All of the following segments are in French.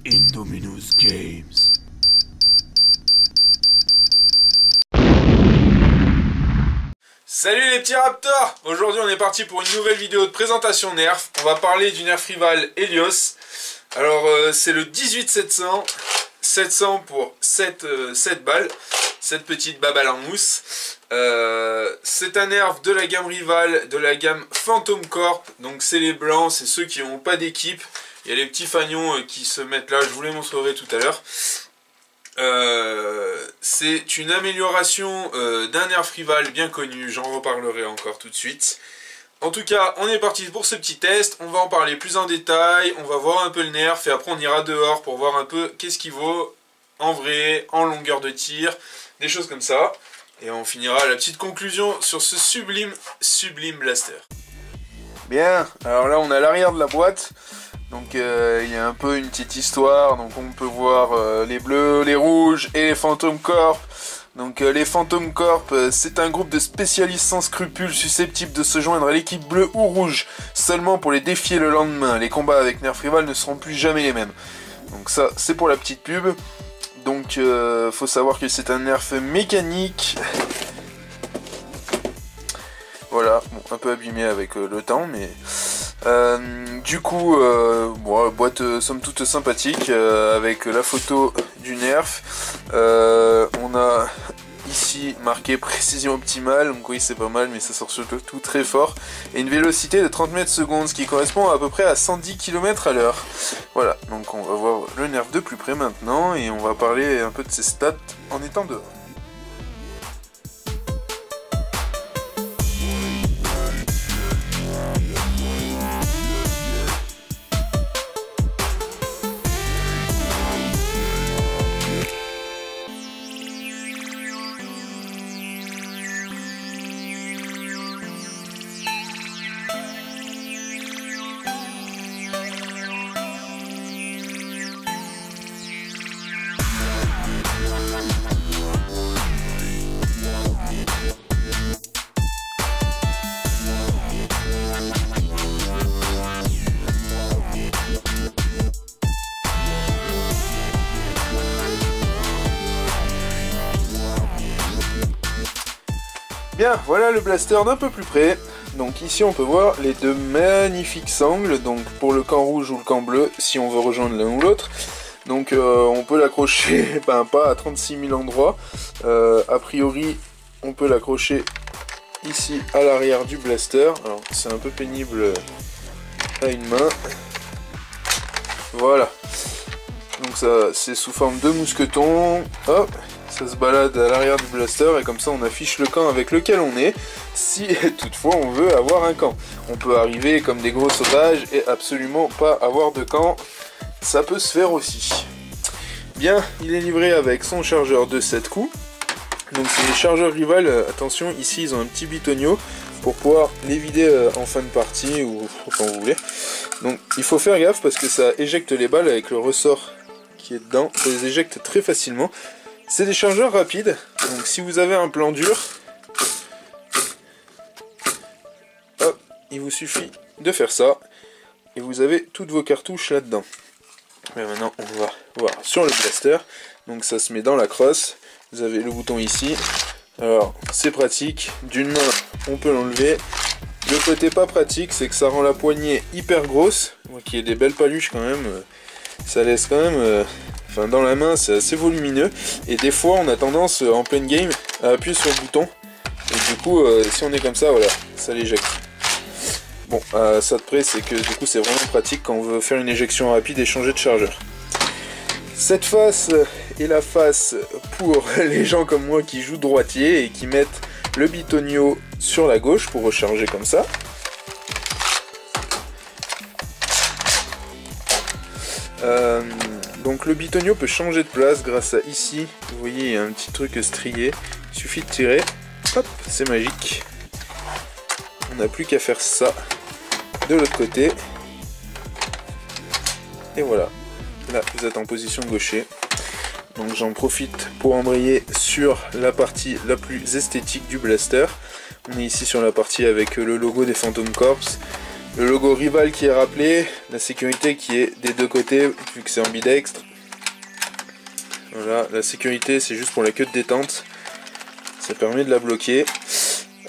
Indominus Games. Salut les petits raptors! Aujourd'hui on est parti pour une nouvelle vidéo de présentation Nerf. On va parler du Nerf rival Helios. Alors c'est le 18700, 700 pour 7 balles, cette petite babale en mousse. C'est un Nerf de la gamme rival, de la gamme Phantom Corp. Donc c'est les blancs, c'est ceux qui n'ont pas d'équipe. Il y a les petits fagnons qui se mettent là, je vous les montrerai tout à l'heure. C'est une amélioration d'un Nerf rival bien connu, j'en reparlerai encore tout de suite. En tout cas, on est parti pour ce petit test, on va en parler plus en détail, on va voir un peu le Nerf et après on ira dehors pour voir un peu qu'est-ce qu'il vaut en vrai, en longueur de tir, des choses comme ça. Et on finira la petite conclusion sur ce sublime blaster. Bien, alors là on a l'arrière de la boîte. Donc il y a un peu une petite histoire, donc on peut voir les bleus, les rouges et les Phantom Corp. Donc les Phantom Corp, c'est un groupe de spécialistes sans scrupules susceptibles de se joindre à l'équipe bleue ou rouge, seulement pour les défier le lendemain. Les combats avec Nerf rival ne seront plus jamais les mêmes. Donc ça, c'est pour la petite pub. Donc faut savoir que c'est un Nerf mécanique. Voilà, bon, un peu abîmé avec le temps, mais... du coup, bon, boîte somme toute sympathique avec la photo du Nerf. On a ici marqué précision optimale, donc oui c'est pas mal, mais ça sort surtout très fort. Et une vélocité de 30 mètres secondes, ce qui correspond à peu près à 110 km à l'heure. Voilà, donc on va voir le Nerf de plus près maintenant et on va parler un peu de ses stats en étant dehors. Bien, voilà le blaster d'un peu plus près. Donc ici on peut voir les deux magnifiques sangles, donc pour le camp rouge ou le camp bleu, si on veut rejoindre l'un ou l'autre. Donc on peut l'accrocher, ben, pas à 36 000 endroits. A priori, on peut l'accrocher ici à l'arrière du blaster. Alors c'est un peu pénible à une main. Voilà. Donc ça c'est sous forme de mousqueton. Hop. Ça se balade à l'arrière du blaster et comme ça on affiche le camp avec lequel on est, si toutefois on veut avoir un camp. On peut arriver comme des gros sauvages et absolument pas avoir de camp, ça peut se faire aussi. Bien, il est livré avec son chargeur de 7 coups. Donc c'est les chargeurs rival, attention ici ils ont un petit bitonio pour pouvoir les vider en fin de partie ou quand vous voulez. Donc il faut faire gaffe parce que ça éjecte les balles avec le ressort qui est dedans, ça les éjecte très facilement. C'est des chargeurs rapides, donc si vous avez un plan dur, hop, il vous suffit de faire ça, et vous avez toutes vos cartouches là-dedans. Mais maintenant, on va voir sur le blaster, donc ça se met dans la crosse, vous avez le bouton ici, alors c'est pratique, d'une main on peut l'enlever, le côté pas pratique c'est que ça rend la poignée hyper grosse, qu'il y ait des belles paluches quand même, ça laisse quand même... Enfin, dans la main, c'est assez volumineux. Et des fois, on a tendance, en pleine game, à appuyer sur le bouton. Et du coup, si on est comme ça, voilà, ça l'éjecte. Bon, ça de près, c'est que du coup, c'est vraiment pratique quand on veut faire une éjection rapide et changer de chargeur. Cette face est la face pour les gens comme moi qui jouent droitier et qui mettent le bitonio sur la gauche pour recharger comme ça. Donc le bitonio peut changer de place grâce à ici, vous voyez il y a un petit truc strié, il suffit de tirer, hop, c'est magique. On n'a plus qu'à faire ça de l'autre côté. Et voilà, là vous êtes en position gaucher. Donc j'en profite pour embrayer sur la partie la plus esthétique du blaster. On est ici sur la partie avec le logo des Phantom Corp. Le logo Rival qui est rappelé, la sécurité qui est des deux côtés vu que c'est ambidextre. Voilà, la sécurité c'est juste pour la queue de détente, ça permet de la bloquer.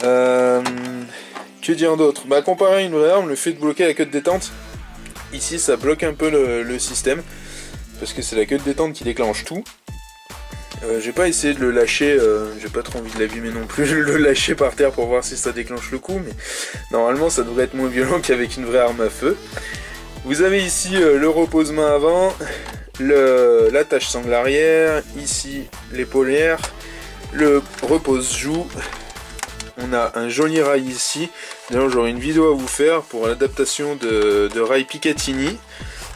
Que dire d'autre? Bah comparé à une vraie arme, le fait de bloquer la queue de détente, ici ça bloque un peu le système, parce que c'est la queue de détente qui déclenche tout. J'ai pas essayé de le lâcher, j'ai pas trop envie de l'abîmer non plus, le lâcher par terre pour voir si ça déclenche le coup, mais normalement ça devrait être moins violent qu'avec une vraie arme à feu. Vous avez ici le repose-main avant, l'attache sangle arrière, ici l'épaulière, le repose-joue. On a un joli rail ici. D'ailleurs j'aurai une vidéo à vous faire pour l'adaptation de rail Picatinny,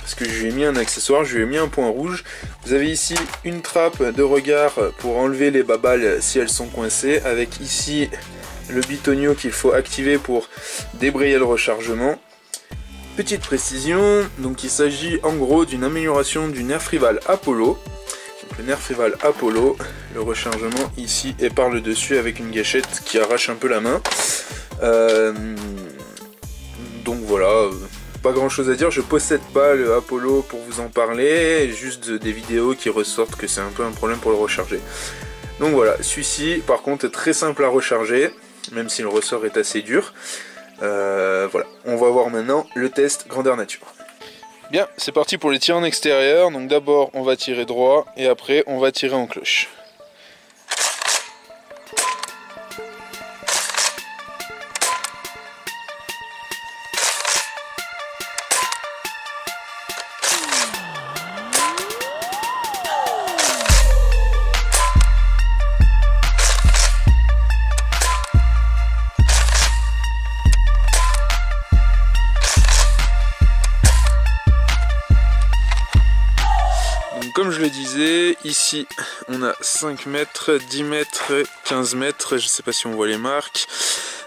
parce que je lui ai mis un accessoire, je lui ai mis un point rouge. Vous avez ici une trappe de regard pour enlever les babales si elles sont coincées, avec ici le bitonio qu'il faut activer pour débrayer le rechargement. Petite précision, donc il s'agit en gros d'une amélioration du nerf Rival Apollo. Donc le nerf Rival Apollo, le rechargement ici est par le dessus avec une gâchette qui arrache un peu la main. Donc voilà, pas grand chose à dire, je possède pas le Apollo pour vous en parler, juste des vidéos qui ressortent que c'est un peu un problème pour le recharger. Donc voilà, celui-ci par contre est très simple à recharger, même si le ressort est assez dur. Voilà, on va voir maintenant le test grandeur nature. Bien, c'est parti pour les tirs en extérieur. Donc d'abord on va tirer droit et après on va tirer en cloche. Comme je le disais, ici on a 5 mètres, 10 mètres, 15 mètres, je ne sais pas si on voit les marques.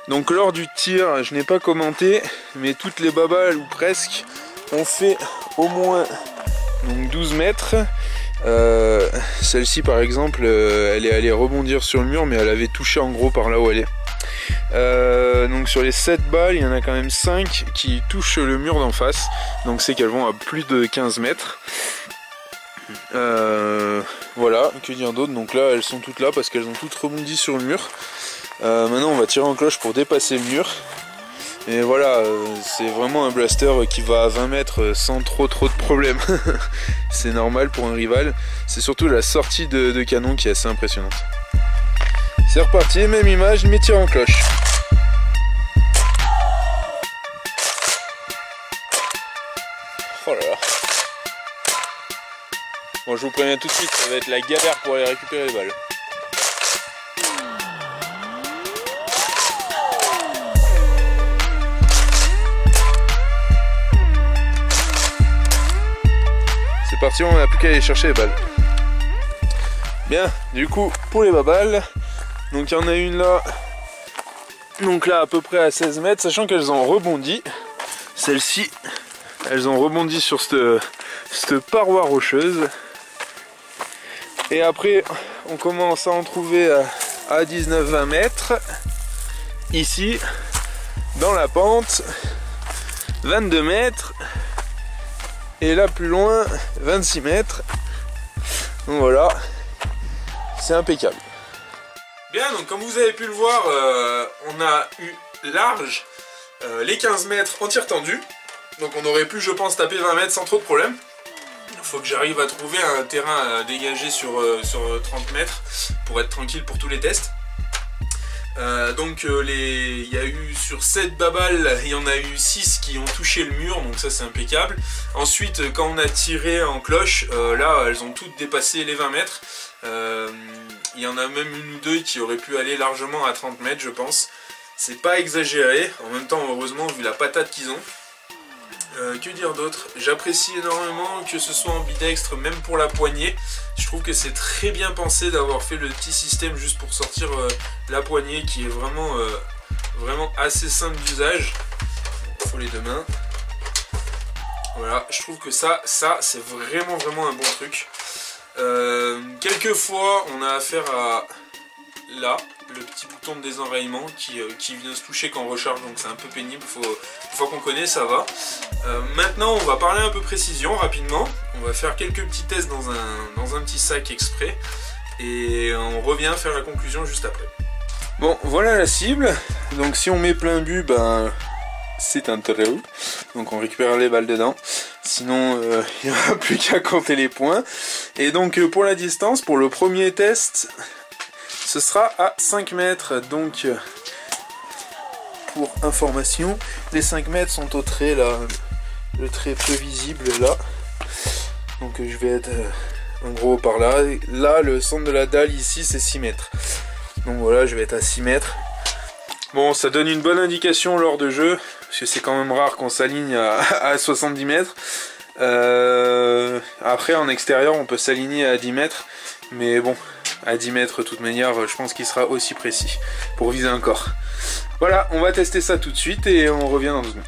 Donc lors du tir, je n'ai pas commenté, mais toutes les babales ou presque ont fait au moins donc 12 mètres. Celle-ci par exemple, elle est allée rebondir sur le mur, mais elle avait touché en gros par là où elle est. Donc sur les 7 balles, il y en a quand même 5 qui touchent le mur d'en face, donc c'est qu'elles vont à plus de 15 mètres. Voilà, que dire d'autre? Donc là elles sont toutes là parce qu'elles ont toutes rebondi sur le mur. Maintenant on va tirer en cloche pour dépasser le mur. Et voilà, c'est vraiment un blaster qui va à 20 mètres sans trop de problèmes. C'est normal pour un rival. C'est surtout la sortie de canon qui est assez impressionnante. C'est reparti, même image, mais tir en cloche. Oh là là. Bon, je vous préviens tout de suite, ça va être la galère pour aller récupérer les balles. C'est parti, on n'a plus qu'à aller chercher les balles. Bien, du coup, pour les babales, donc il y en a une là, donc là à peu près à 16 mètres, sachant qu'elles ont rebondi. Celles-ci, elles ont rebondi sur cette paroi rocheuse. Et après, on commence à en trouver à 19-20 mètres. Ici, dans la pente, 22 mètres. Et là, plus loin, 26 mètres. Donc voilà, c'est impeccable. Bien, donc comme vous avez pu le voir, on a eu large les 15 mètres en tir tendu. Donc on aurait pu, je pense, taper 20 mètres sans trop de problème. Il faut que j'arrive à trouver un terrain dégagé sur 30 mètres pour être tranquille pour tous les tests. Donc il y a eu sur 7 babales, il y en a eu 6 qui ont touché le mur, donc ça c'est impeccable. Ensuite quand on a tiré en cloche, là elles ont toutes dépassé les 20 mètres. Il y en a même une ou deux qui auraient pu aller largement à 30 mètres je pense. C'est pas exagéré, en même temps heureusement vu la patate qu'ils ont. Que dire d'autre? J'apprécie énormément que ce soit ambidextre même pour la poignée. Je trouve que c'est très bien pensé d'avoir fait le petit système juste pour sortir la poignée qui est vraiment, vraiment assez simple d'usage. Il faut les deux mains. Voilà, je trouve que ça c'est vraiment un bon truc. Quelquefois on a affaire à là, le petit bouton de désenrayement qui vient se toucher quand on recharge, donc c'est un peu pénible, une fois qu'on connaît ça va. Maintenant on va parler un peu précision rapidement, on va faire quelques petits tests dans un petit sac exprès et on revient faire la conclusion juste après. Bon voilà la cible, donc si on met plein but, ben c'est un trou, donc on récupère les balles dedans, sinon il n'y aura plus qu'à compter les points. Et donc pour la distance, pour le premier test, ce sera à 5 mètres, donc pour information, les 5 mètres sont au trait là, le trait peu visible là, donc je vais être en gros par là, et là le centre de la dalle ici c'est 6 mètres, donc voilà je vais être à 6 mètres. Bon, ça donne une bonne indication lors de jeu, parce que c'est quand même rare qu'on s'aligne à 70 mètres. Après, en extérieur, on peut s'aligner à 10 mètres. Mais bon, à 10 mètres, de toute manière, je pense qu'il sera aussi précis pour viser un corps. Voilà, on va tester ça tout de suite et on revient dans 2 secondes.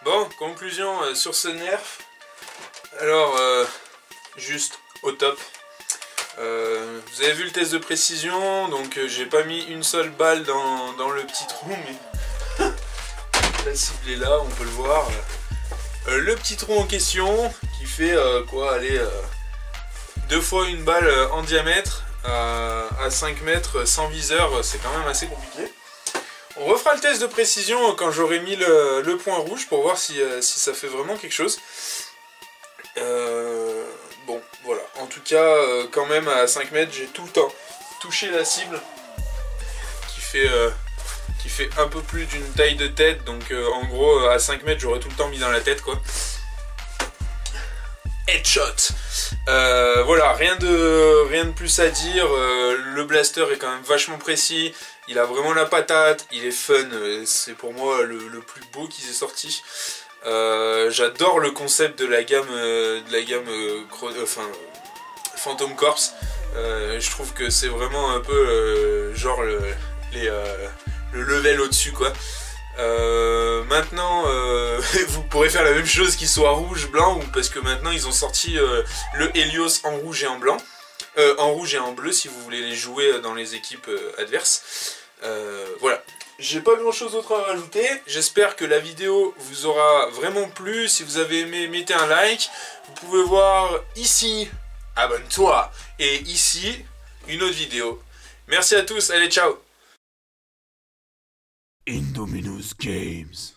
Bon, conclusion sur ce nerf. Alors, juste au top. Vous avez vu le test de précision, donc j'ai pas mis une seule balle dans le petit trou, mais la cible est là, on peut le voir. Le petit trou en question, qui fait quoi, allez, 2 fois une balle en diamètre, à 5 mètres sans viseur, c'est quand même assez compliqué. On refera le test de précision quand j'aurai mis le point rouge pour voir si ça fait vraiment quelque chose. Bon, voilà. En tout cas, quand même, à 5 mètres, j'ai tout le temps touché la cible qui fait un peu plus d'une taille de tête. Donc, en gros, à 5 mètres, j'aurais tout le temps mis dans la tête, quoi. Headshot. Voilà, rien de plus à dire. Le blaster est quand même vachement précis. Il a vraiment la patate. Il est fun. C'est pour moi le plus beau qui s'est sorti. J'adore le concept de la gamme, Phantom Corps. Je trouve que c'est vraiment un peu genre le level au-dessus, quoi. Maintenant vous pourrez faire la même chose qu'il soit rouge, blanc, ou parce que maintenant ils ont sorti le Helios en rouge et en blanc, en rouge et en bleu si vous voulez les jouer dans les équipes adverses. Voilà, j'ai pas grand chose d'autre à rajouter. J'espère que la vidéo vous aura vraiment plu. Si vous avez aimé, mettez un like. Vous pouvez voir ici, abonne-toi, et ici une autre vidéo. Merci à tous, allez ciao. Indominus Games.